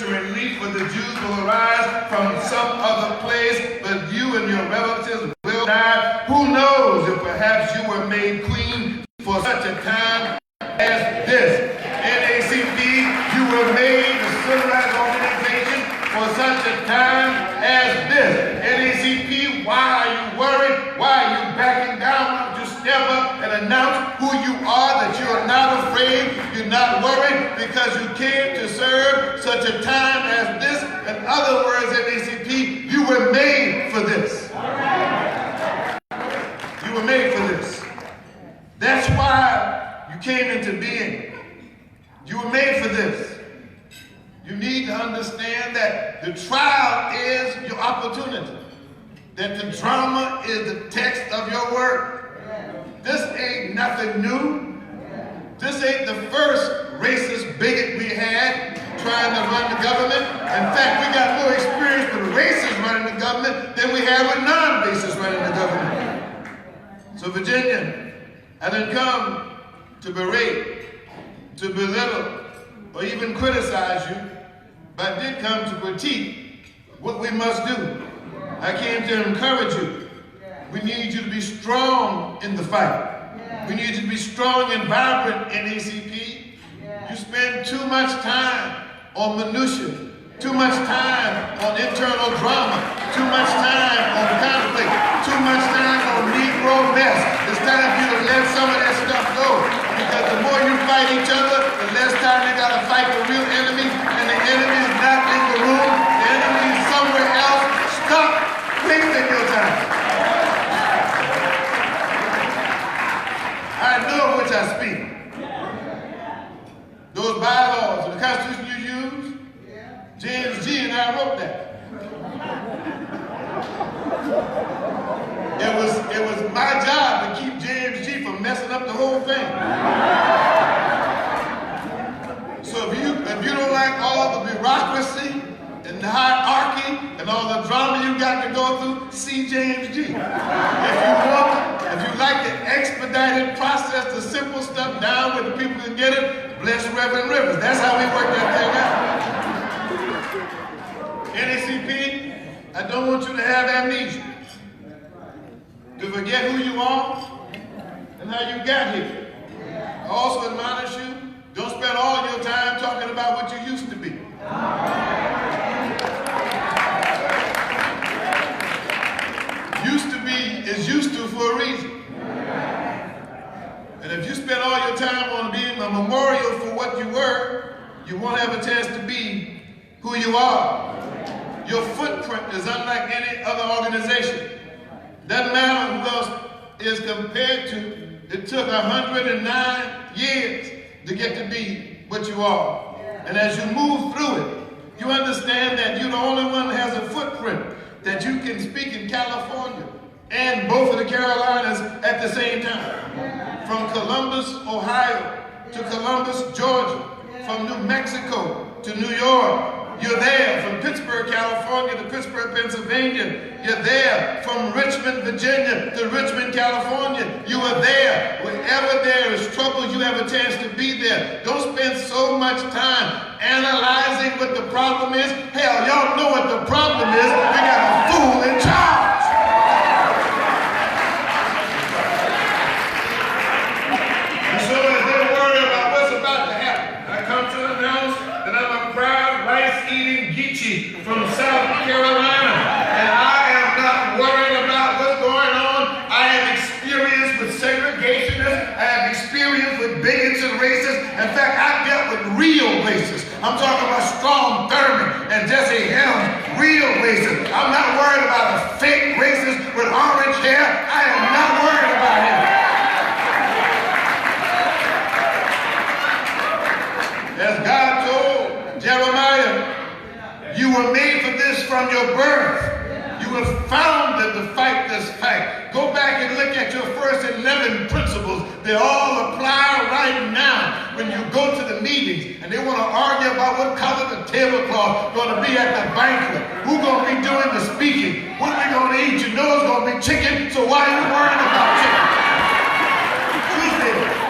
to relief for the Jews will arise from some other place, but you and your relatives will die. Who knows if perhaps you were made queen for such a time as this? NAACP, you were made a civil rights organization for such a time as this. NAACP, why are you worried? Why are you backing down? Why don't you step up and announce who you are, that you are not afraid, you're not worried, because you came to serve such a time as this. In other words, NAACP, you were made for this. You were made for this. That's why you came into being. You were made for this. You need to understand that the trial is your opportunity. That the drama is the text of your work. This ain't nothing new. This ain't the first racist bigot we had trying to run the government. In fact, we got more experience with racists running the government than we have with non-racists running the government. So Virginia, I didn't come to berate, to belittle, or even criticize you, but I did come to critique what we must do. I came to encourage you. We need you to be strong in the fight. We need you to be strong and vibrant in NAACP. You spend too much time on minutiae, too much time on internal drama, too much time on conflict, too much time on Negro mess. It's time for you to let some of that stuff go. Because the more you fight each other, the less time you got to fight the real enemy. And the enemy is not in the room. The enemy is somewhere else. Stop wasting your time. I know which I speak. Those bylaws, the Constitution you use, James G. and I wrote that. It was my job to keep James G. from messing up the whole thing. So if you don't like all the bureaucracy and the hierarchy and all the drama you got to go through, see James G. If you like the expedited process, the simple stuff down where the people can get it, bless Reverend Rivers. That's how we work that thing out. NAACP, I don't want you to have amnesia, to forget who you are and how you got here. I also admonish you, don't spend all your time talking about what you used to be. Used to be is used to for a reason. And if you spend all your time on being a memorial for what you were, you won't have a chance to be who you are. Your footprint is unlike any other organization. Doesn't matter who else is compared to. It took 109 years to get to be what you are. And as you move through it, you understand that you're the only one that has a footprint, that you can speak in California and both of the Carolinas at the same time. From Columbus, Ohio to Columbus, Georgia. From New Mexico to New York. You're there. From Pittsburgh, California to Pittsburgh, Pennsylvania. You're there. From Richmond, Virginia to Richmond, California. You are there. Wherever there is trouble, you have a chance to be there. Don't spend so much time analyzing what the problem is. Hell, y'all know what the problem is. We got a fool in charge. And so as they worry about what's about to happen, I come to announce that I'm a proud rice-eating Geechee from South Carolina. And I am not worried about what's going on. I have experience with segregationists. I have experience with bigots and racists. In fact, I dealt with real racists. I'm talking about Strom Thurmond and Jesse Helms, real racists. I'm not worried about a fake racist with orange hair. I am not worried about him. As God told Jeremiah, you were made for this from your birth. You were founded to fight this fight. Go back and look at your first 11 principles. They all apply right now when you go to the meetings and they want to argue about what color the tablecloth is going to be at the banquet. Who's going to be doing the speaking? What are we going to eat? You know it's going to be chicken, so why are you worrying about chicken? Truth is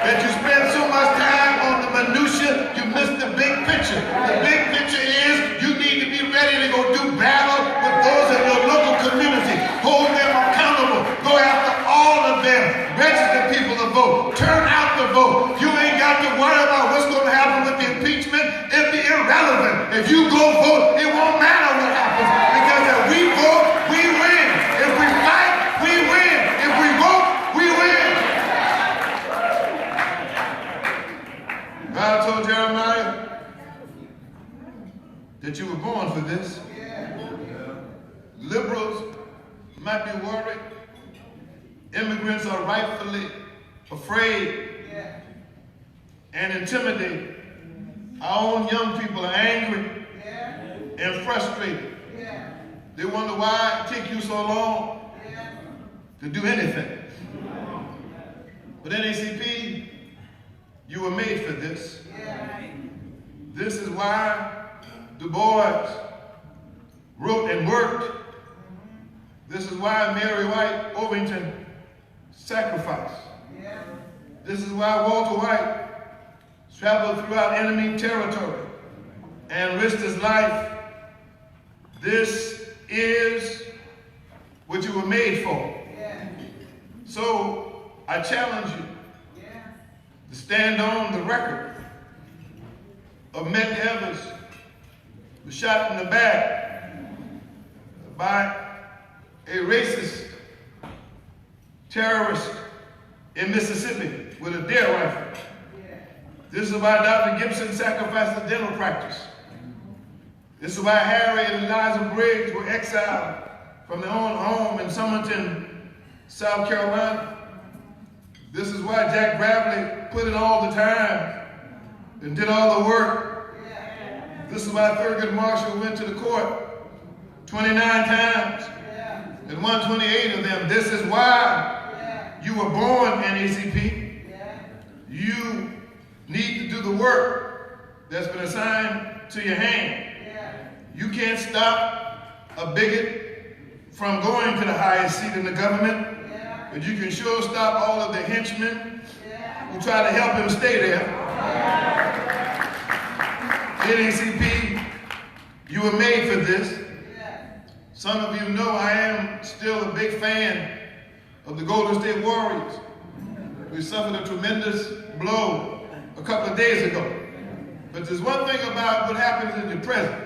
that you spend so much time on the minutia, you miss the big picture. The big picture is If you go vote, it won't matter what happens, because if we vote, we win. If we fight, we win. If we vote, we win. God told Jeremiah that you were born for this. Liberals might be worried. Immigrants are rightfully afraid and intimidated. Our own young people are angry and frustrated. They wonder why it takes you so long to do anything. But NAACP, you were made for this. This is why Du Bois wrote and worked. This is why Mary White Ovington sacrificed. This is why Walter White traveled throughout enemy territory and risked his life. This is what you were made for. So I challenge you to stand on the record of Medgar Evers, who was shot in the back by a racist terrorist in Mississippi with a deer rifle. This is why Dr. Gibson sacrificed his dental practice. This is why Harry and Eliza Briggs were exiled from their own home in Summerton, South Carolina. This is why Jack Bradley put in all the time and did all the work. This is why Thurgood Marshall went to the court 29 times and won 28 of them. This is why you were born, NAACP. You need to do the work that's been assigned to your hand. You can't stop a bigot from going to the highest seat in the government, but you can sure stop all of the henchmen who try to help him stay there. NAACP, you were made for this. Some of you know I am still a big fan of the Golden State Warriors. We suffered a tremendous blow a couple of days ago. But there's one thing about what happens in your present.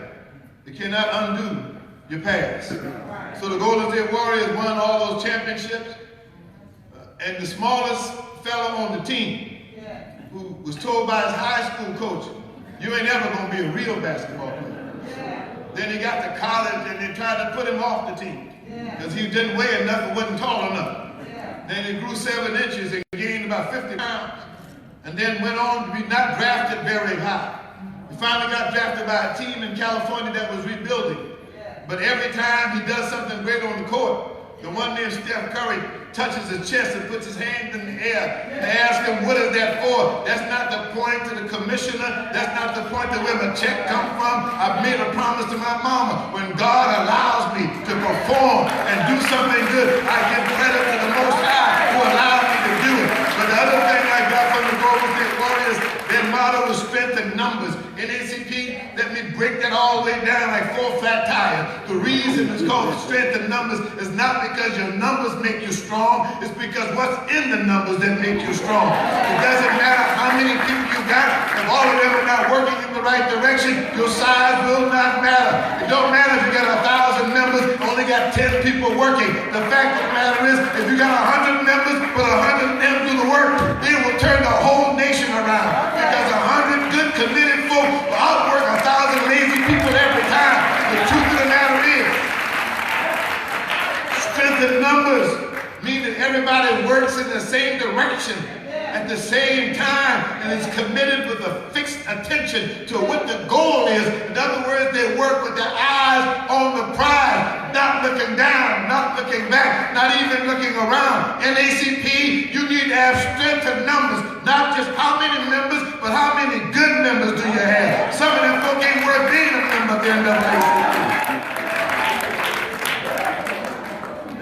It cannot undo your past. So the Golden State Warriors won all those championships. And the smallest fellow on the team, who was told by his high school coach, you ain't ever going to be a real basketball player. Then he got to college and they tried to put him off the team because he didn't weigh enough and wasn't tall enough. Then he grew 7 inches and gained about 50 pounds. And then went on to be not drafted very high. He finally got drafted by a team in California that was rebuilding. But every time he does something great on the court, the one named Steph Curry touches his chest and puts his hands in the air. They ask him, what is that for? That's not the point to the commissioner. That's not the point to where the check come from. I've made a promise to my mama. When God allows me to perform and do something good, I give credit to the Most High who allowed me to do it. But the other thing I got from the Golden State Warriors, their motto was strength in numbers. NAACP, let me break that all the way down like 4 flat tires. The reason it's called strength in numbers is not because your numbers make you strong, it's because what's in the numbers that make you strong. It doesn't matter how many people you got, if all of them are not working in the right direction, your size will not matter. It don't matter if you got 1,000 members, only got 10 people working. The fact of the matter is, if you got 100 members, but 100 of them do the work, they will turn the whole nation around. Because 100 good, committed folk will outwork 1,000 lazy people every time. The truth of the matter is, strength in numbers mean that everybody works in the same direction at the same time and is committed with a fixed attention to what the goal is. In other words, they work with their eyes on the prize, not looking down, not looking back, not even looking around. NAACP, you need to have strength in numbers, not just how many members, but how many good members do you have. Some of them folk ain't worth being a member at the end of the NAACP.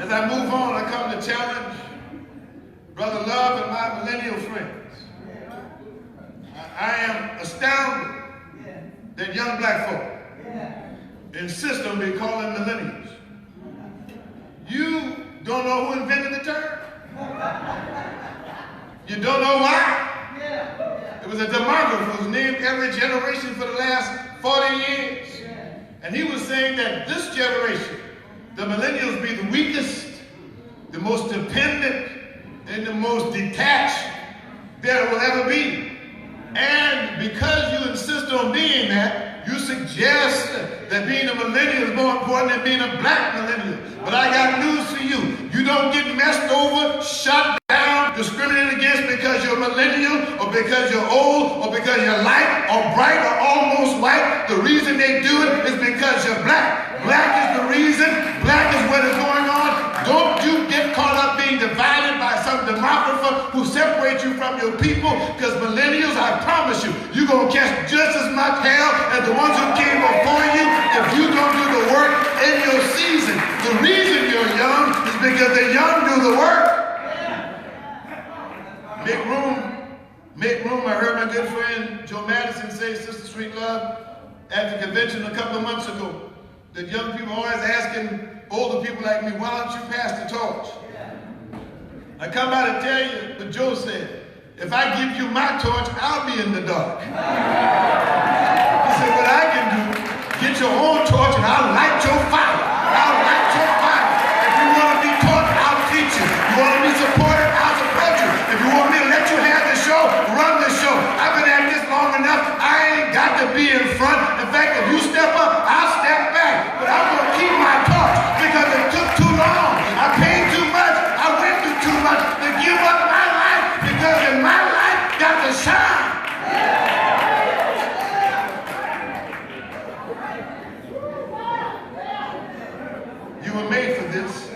As I move on, I come to challenge Brother Love and my millennial friends. I am astounded that young black folk insist on being called millennials. You don't know who invented the term. You don't know why. It was a demographer who's named every generation for the last 40 years. And he was saying that this generation, the millennials, be the weakest, the most dependent, and the most detached there will ever be. And because you insist on being that, you suggest that being a millennial is more important than being a black millennial. But I got news for you. You don't get messed over, shot down, discriminated against because you're a millennial, or because you're old, or because you're light, or bright, or almost white. The reason they do it is because you're black. Black is the reason. Black is what is going on. Don't you get caught up being divided by some demographer who separates you from your people, because millennials, I promise you, you're going to catch just as much hell as the ones who came before you if you don't do the work in your season. The reason you're young is because the young do the work. Make room. Make room. I heard my good friend Joe Madison say, Sister Sweet Love, at the convention a couple of months ago, that young people are always asking older people like me, why don't you pass the torch? I come out and tell you what Joe said. If I give you my torch, I'll be in the dark. He said, what I can do, get your own torch and I'll light your fire. I'll light your fire. If you want to be taught, I'll teach you. You want to be supported, I'll support you. If you want me to let you have the show, run the show. I've been at this long enough, I ain't got to be in front. In fact, if you step up, I'll step back. But I'm going to keep my torch because it took too long. I paid too much. I went through too much to give up my life, because in my life got to shine. You were made for this.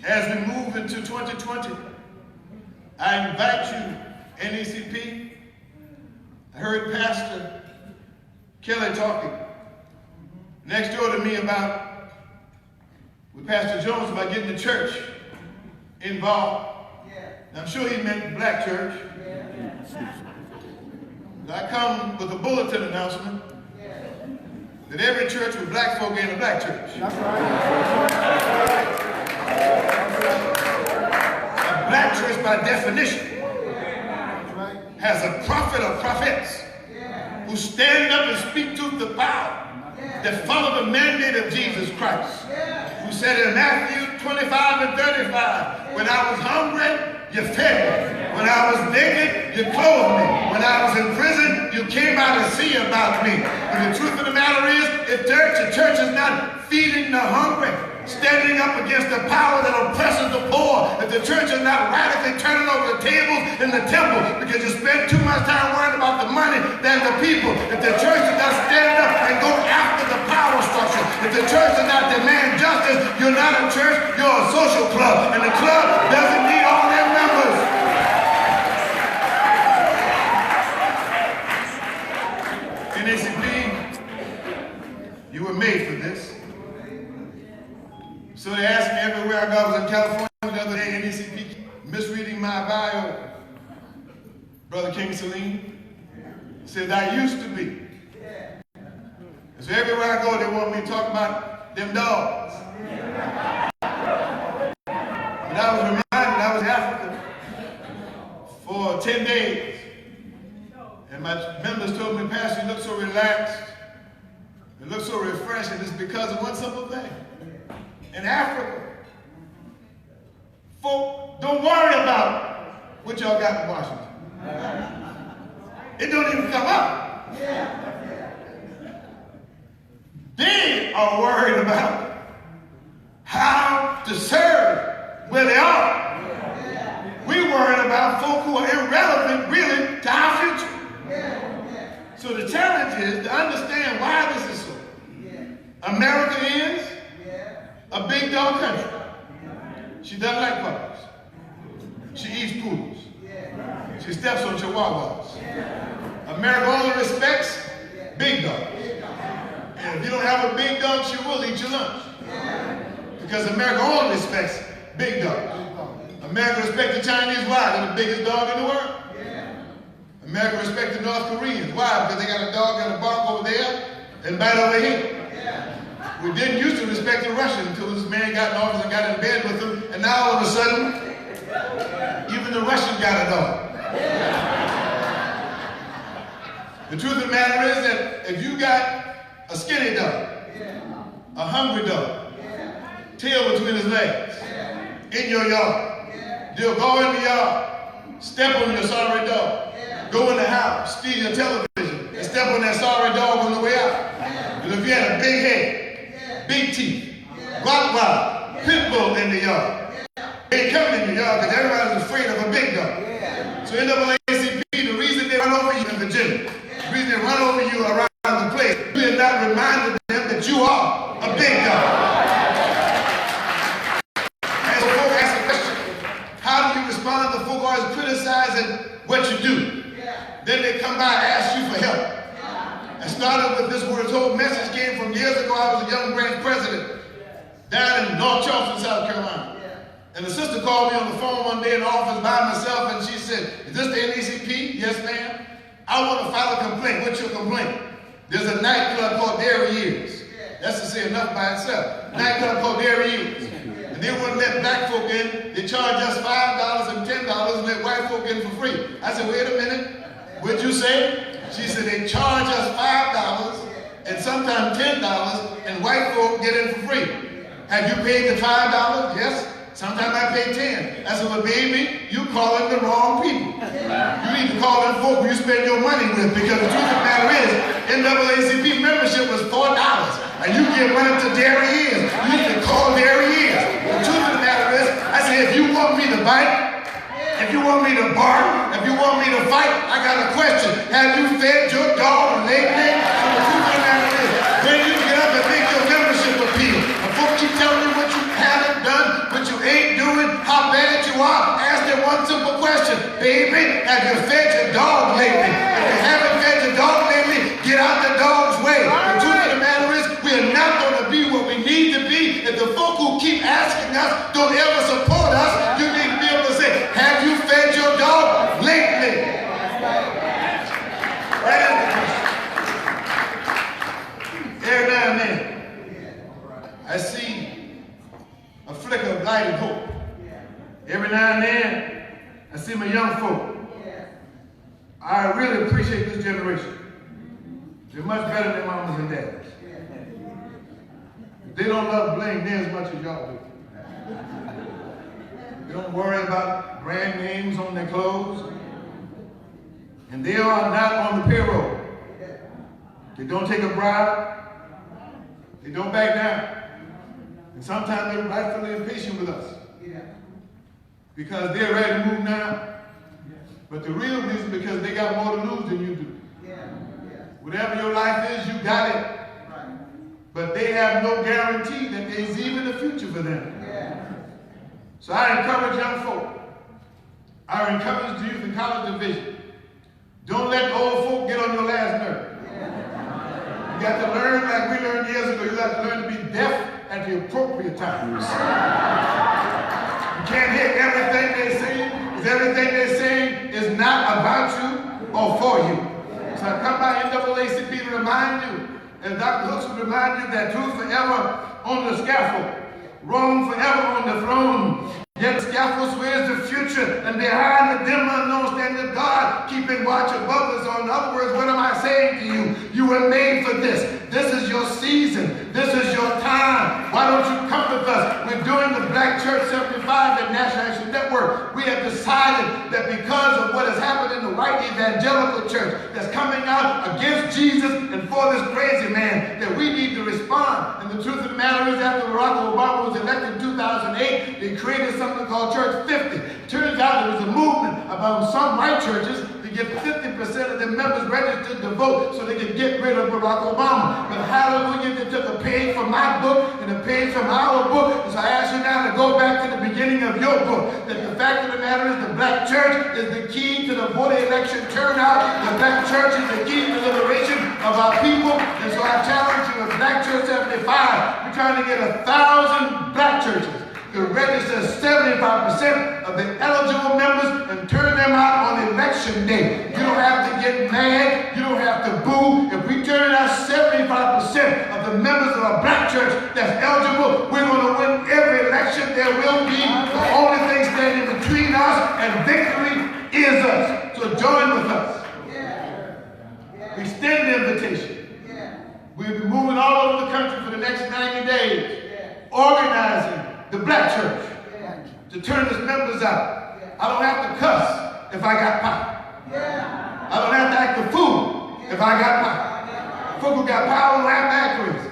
As we move into 2020, I invite you, NAACP. I heard Pastor Kelly talking next door to me with Pastor Jones about getting the church involved. And I'm sure he meant the black church. I come with a bulletin announcement that every church with black folk ain't a black church. That's right. A black church, by definition, has a prophet or prophets who stand up and speak truth to power, that follow the mandate of Jesus Christ, who said in Matthew 25 and 35, when I was hungry, you fed me. When I was naked, you clothed me. When I was in prison, you came out to see about me. And the truth of the matter is, if the church is not feeding the hungry, standing up against the power that oppresses the poor, if the church is not radically turning over the tables in the temple because you spend too much time worrying about the money than the people, if the church does not stand up and go after the power structure, if the church does not demand justice, you're not a church, you're a social club, and the club doesn't need all their members. NAACP, you were made for this. So they asked me everywhere I go. I was in California the other day, NAACP, misreading my bio. Brother King Salim said, I used to be. And so everywhere I go, they want me to talk about them dogs. And I was reminded I was in Africa for 10 days. And my members told me, Pastor, you look so relaxed. You look so refreshed. And it's because of one simple thing. In Africa, folk don't worry about what y'all got in Washington. It don't even come up. They are worried about how to serve where they are. We worried about folk who are irrelevant really to our future. So the challenge is to understand why this is so. America is a big dog country. She doesn't like puppies. She eats poodles. She steps on chihuahuas. America only respects big dogs. And if you don't have a big dog, she will eat your lunch. Because America only respects big dogs. America respects the Chinese. Why? They're the biggest dog in the world. America respects the North Koreans. Why? Because they got a dog in a bark over there and bite over here. We didn't used to respect the Russians until this man got in office and got in bed with them, and now all of a sudden, even the Russians got a dog. The truth of the matter is that if you got a skinny dog, a hungry dog, tail between his legs, in your yard, they'll go in the yard, step on your sorry dog, go in the house, steal your television, and step on that sorry dog on the way out. And if you had a big head, big teeth, Rottweiler, pit bull in the yard, they ain't coming in the yard because everybody's afraid of a big dog. So NAACP, the reason they run over you in Virginia, the reason they run over you around the place, you have not reminded them that you are a big dog. And so folks ask the question, how do you respond to folk always criticizing what you do? Then they come by and ask you for help. I started with this where this whole message came from years ago. I was a young branch president down in North Charleston, South Carolina. And the sister called me on the phone one day in the office by myself, and she said, "Is this the NAACP?" "Yes, ma'am." "I want to file a complaint." "What's your complaint?" "There's a nightclub called There He Is." That's to say enough by itself. Nightclub called There He Is. And they wouldn't let black folk in. They charge us $5 and $10 and let white folk in for free. I said, "Wait a minute. What'd you say?" She said, "They charge us $5 and sometimes $10 and white folk get in for free." "Have you paid the $5? "Yes. Sometimes I pay 10. I said, "Well, baby, you calling the wrong people. You need to call them folk you spend your money with, because the truth of the matter is, NAACP membership was $4. And you give money to There He Is. You need to call There He Is. The truth of the matter is, I said, if you want me to bite, if you want me to bark, if you want me to fight, I got a question. Have you fed your dog lately? So the truth of the matter is, when you get up and make your membership appeal, and folks keep telling you what you haven't done, what you ain't doing, how bad you are, ask them one simple question. Baby, have you fed your dog lately? If you haven't fed your dog lately, get out the dog's way. The truth of the matter is, we are not going to be what we need to be. If the folk who keep asking us don't ever support us, you need to be able to say, have you fed your dog lately? That is the question. Every now and then, I see a flicker of light and hope. Every now and then, I see my young folk. I really appreciate this generation. They're much better than mamas and daddies. They don't love bling near as much as y'all do. They don't worry about brand names on their clothes. And they are not on the payroll. They don't take a bribe. They don't back down. And sometimes they're rightfully impatient with us. Because they're ready to move now. But the real reason is because they got more to lose than you do. Whatever your life is, you got it. But they have no guarantee that there's even a future for them. So I encourage young folk. I encourage the youth in college division. Don't let the old folk get on your last nerve. You got to learn like we learned years ago. You got to learn to be deaf at the appropriate times. You can't hear everything they're saying, because everything they're saying is not about you or for you. So I come by NAACP to remind you, and Dr. Hooks will remind you that truth forever on the scaffold, wrong forever on the throne. Yet the scaffold swears the future, and behind the dim unknown standing God, keeping watch above us. So in other words, what am I saying to you? You were made for this. This is your season. This is your time. Why don't you come with us? We're doing the Black Church 75 at National Action Network. We have decided that because of what has happened in the white evangelical church that's coming out against Jesus and for this crazy man, that we need to respond. And the truth of the matter is, after Barack Obama was elected in 2008, they created something called Church 50. Turns out there was a movement among some white churches to get 50% of their members registered to vote so they could get rid of Barack Obama. But hallelujah, they took a page from my book and a page from our book. And so I ask you now to go back to the beginning of your book. That the fact of the matter is the black church is the key to the voter election turnout. The black church is the key to the liberation of our people. And so I challenge you, at Black Church 75, we're trying to get 1,000 black churches to register 75% of the eligible members and turn them out on election day. You don't have to get mad. You don't have to boo. If we turn out 75% of the members of a black church that's eligible, we're going to win every election there will be. The only thing standing between us and victory is us. So join with us. We extend the invitation. We'll be moving all over the country for the next 90 days, organizing the black church to turn its members out. I don't have to cuss if I got power. I don't have to act a fool if I got power. Folk who got power don't have to act crazy.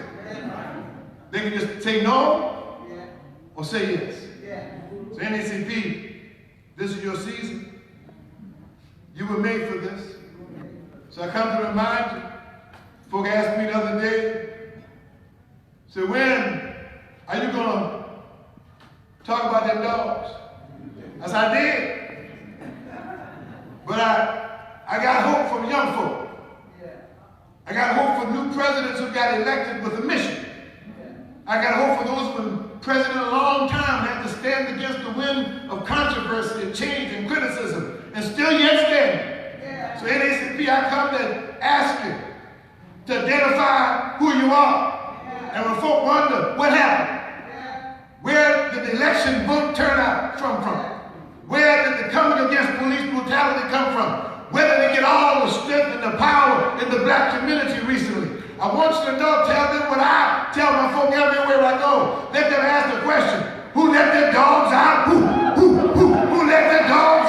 They can just say no or say yes. So NAACP, this is your season. You were made for this. So I come to remind you. Folk asked me the other day, so when are you going to talk about them dogs? I said, I did. But I got hope from young folk. I got hope for new presidents who got elected with a mission. I got hope for those who have been president a long time and had to stand against the wind of controversy and change and criticism and still yet stand. So NAACP, I come to ask you to identify who you are. And when folk wonder what happened, where did the election vote turnout come from? Where did the coming against police brutality come from? Where did they get all the strength and the power in the black community recently? I want you to know, tell them what I tell my folk everywhere I go. Let them ask the question, who let their dogs out? Who let their dogs